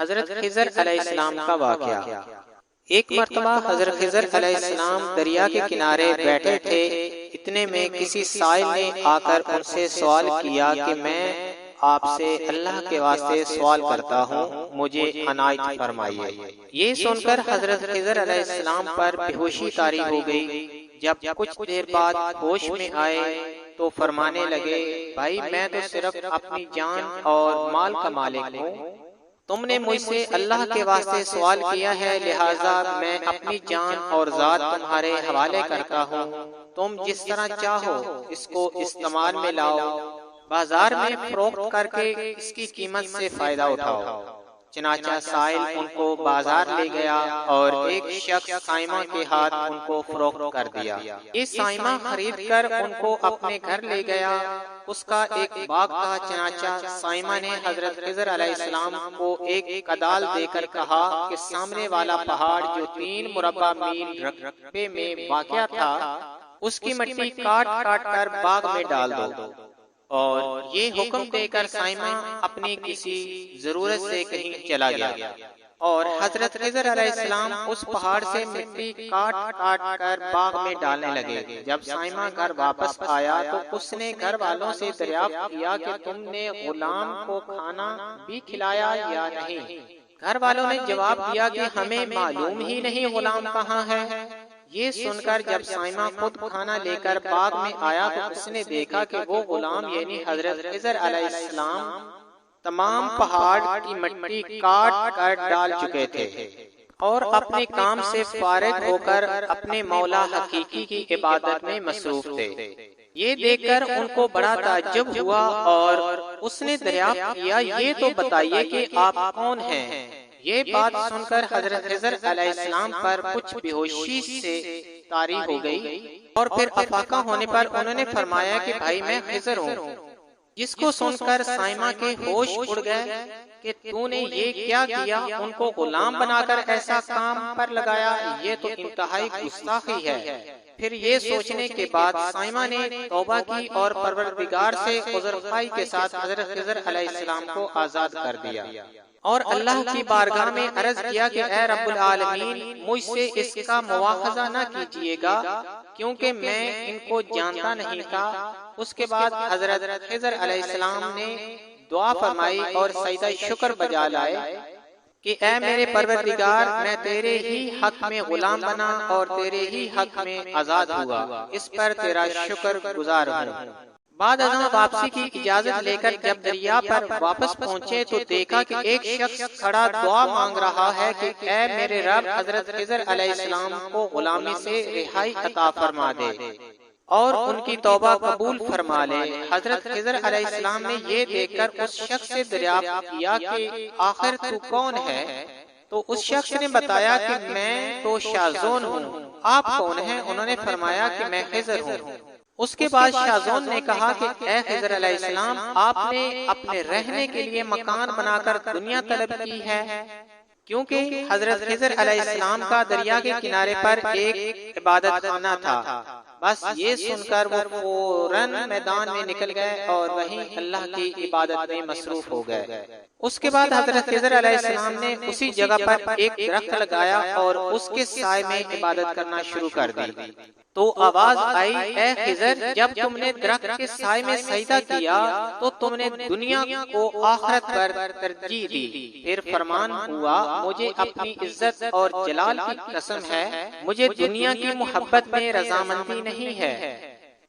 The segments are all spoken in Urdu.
حضرت خضر علیہ السلام کا واقعہ۔ ایک مرتبہ حضرت خضر علیہ السلام دریا کے کنارے بیٹھے تھے، اتنے میں کسی سائل نے آ کر ان سے سوال کیا کہ میں آپ سے اللہ کے واسطے سوال کرتا ہوں، مجھے عنایت فرمائیے۔ یہ سن کر حضرت خضر علیہ السلام پر بے ہوشی طاری ہو گئی۔ جب کچھ دیر بعد ہوش میں آئے تو فرمانے لگے، بھائی میں تو صرف اپنی جان اور مال کا مالک ہوں، تم نے مجھ سے اللہ کے واسطے سوال کیا ہے، لہٰذا میں اپنی جان اور ذات تمہارے حوالے کرتا ہوں، تم جس طرح چاہو اس کو استعمال میں لاؤ، بازار میں فروخت کر کے اس کی قیمت سے فائدہ اٹھاؤ۔ چنانچہ سائل ان کو بازار لے گیا اور ایک شخص سائمہ کے ہاتھ ان کو فروخت کر دیا۔ یہ سائمہ خرید کر ان کو اپنے گھر لے گیا، اس کا ایک باغ تھا۔ چنانچہ سائمہ نے حضرت خضر علیہ السلام کو ایک کدال دے کر کہا کہ سامنے والا پہاڑ جو 3 مربع میل رقبے میں واقع تھا، اس کی مٹی کاٹ کاٹ کر باغ میں ڈال دو۔ اور یہ حکم دے کر سائمہ اپنی کسی ضرورت سے کہیں چلا گیا، اور حضرت خضر علیہ السلام اس پہاڑ سے مٹی کاٹ کاٹ کر باغ میں ڈالنے لگے۔ جب سائمہ گھر واپس آیا تو اس نے گھر والوں سے دریافت کیا کہ تم نے غلام کو کھانا بھی کھلایا یا نہیں؟ گھر والوں نے جواب دیا کہ ہمیں معلوم ہی نہیں غلام کہاں ہے۔ یہ سن کر جب سائمہ خود کھانا لے کر باغ میں آیا تو اس نے دیکھا کہ وہ غلام یعنی حضرت خضر علیہ السلام تمام پہاڑ کی مٹی کاٹ کر ڈال چکے تھے اور اپنے کام سے فارغ ہو کر اپنے مولا حقیقی کی عبادت میں مصروف تھے۔ یہ دیکھ کر ان کو بڑا تعجب ہوا اور اس نے دریافت کیا، یہ تو بتائیے کہ آپ کون ہیں؟ یہ بات سن کر حضرت خضر علیہ السلام پر کچھ بے ہوشی سے طاری ہو گئی، اور پھر افاقہ ہونے پر انہوں نے فرمایا کہ بھائی میں خضر ہوں۔ جس کو سن کر سائمہ کے ہوش اڑ گئے کہ تو نے یہ کیا کیا، ان کو غلام بنا کر ایسا کام پر لگایا، یہ تو انتہائی گستاخی ہے۔ پھر یہ سوچنے کے بعد سائمہ نے توبہ کی اور پروردگار سے عذرخواہی کے ساتھ حضرت خضر علیہ السلام کو آزاد کر دیا، اور اللہ کی بارگاہ میں عرض کیا کہ اے رب العالمین، مجھ سے اس کا مواخذہ نہ کیجیے گا کیونکہ میں ان کو جانتا نہیں تھا۔ اس کے بعد حضرت خضر علیہ السلام نے دعا فرمائی اور سجدہ شکر بجا لائے کہ اے میرے پروردگار، میں تیرے ہی حق میں غلام بنا اور تیرے ہی حق میں آزاد ہوا، اس پر تیرا شکر گزار ہوں۔ بعد ازاں واپسی کی اجازت لے کر جب دریا پر واپس پہنچے تو دیکھا کہ ایک شخص کھڑا دعا مانگ رہا ہے کہ اے میرے رب، حضرت خضر علیہ السلام کو غلامی سے رہائی عطا فرما دے اور ان کی توبہ قبول فرما لے۔ حضرت خضر علیہ السلام نے یہ دیکھ کر اس شخص سے دریافت کیا کہ آخر تو کون ہے؟ تو اس شخص نے بتایا کہ میں تو شازون ہوں، آپ کون ہیں؟ انہوں نے فرمایا کہ میں خضر ہوں۔ اس کے بعد شازون نے کہا کہ اے خضر علیہ السلام، آپ نے اپنے رہنے کے لیے مکان بنا کر دنیا طلب کی ہے، کیونکہ حضرت خضر علیہ السلام کا دریا کے کنارے پر ایک عبادت خانہ تھا۔ بس یہ سن کر وہ فوراً میدان میں نکل گئے اور وہیں اللہ کی عبادت میں مصروف ہو گئے۔ اس کے بعد حضرت خضر علیہ السلام نے اسی جگہ پر ایک درخت لگایا اور اس کے سائے میں عبادت کرنا شروع کر دی۔ تو آواز آئی، اے خضر، جب تم نے درخت کے سائے میں سجدہ کیا تو تم نے دنیا کو آخرت پر ترجیح دی۔ پھر فرمان ہوا، مجھے اپنی عزت اور جلال کی قسم ہے، مجھے دنیا کی محبت میں رضامندی نہیں ہے۔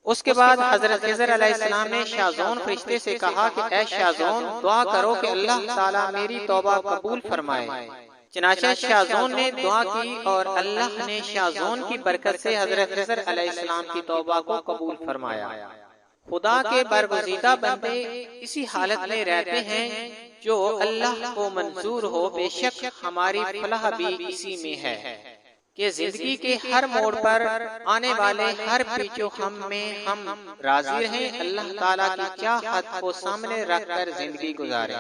اس کے بعد حضرت خضر علیہ السلام نے شازون فرشتے سے کہا کہ اے شازون، دعا کرو کہ اللہ تعالیٰ میری توبہ قبول فرمائے۔ چنانچہ شازون نے دعا کی اور اللہ نے شازون کی برکت سے حضرت خضر علیہ السلام کی توبہ کو قبول فرمایا۔ خدا کے برگزیدہ بندے اسی حالت میں رہتے ہیں جو اللہ کو منظور ہو، بے شک ہماری فلاح بھی اسی میں ہے کہ زندگی کے ہر موڑ پر آنے والے ہر پیچ و خم میں ہم راضی رہیں، اللہ تعالیٰ کی چاہت کو سامنے رکھ کر زندگی گزاریں۔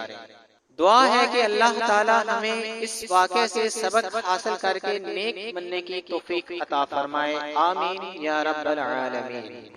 دعا ہے کہ اللہ تعالیٰ ہمیں اس واقعے سے سبق حاصل کر کے نیک بننے کی توفیق عطا فرمائے، آمین یا رب العالمین۔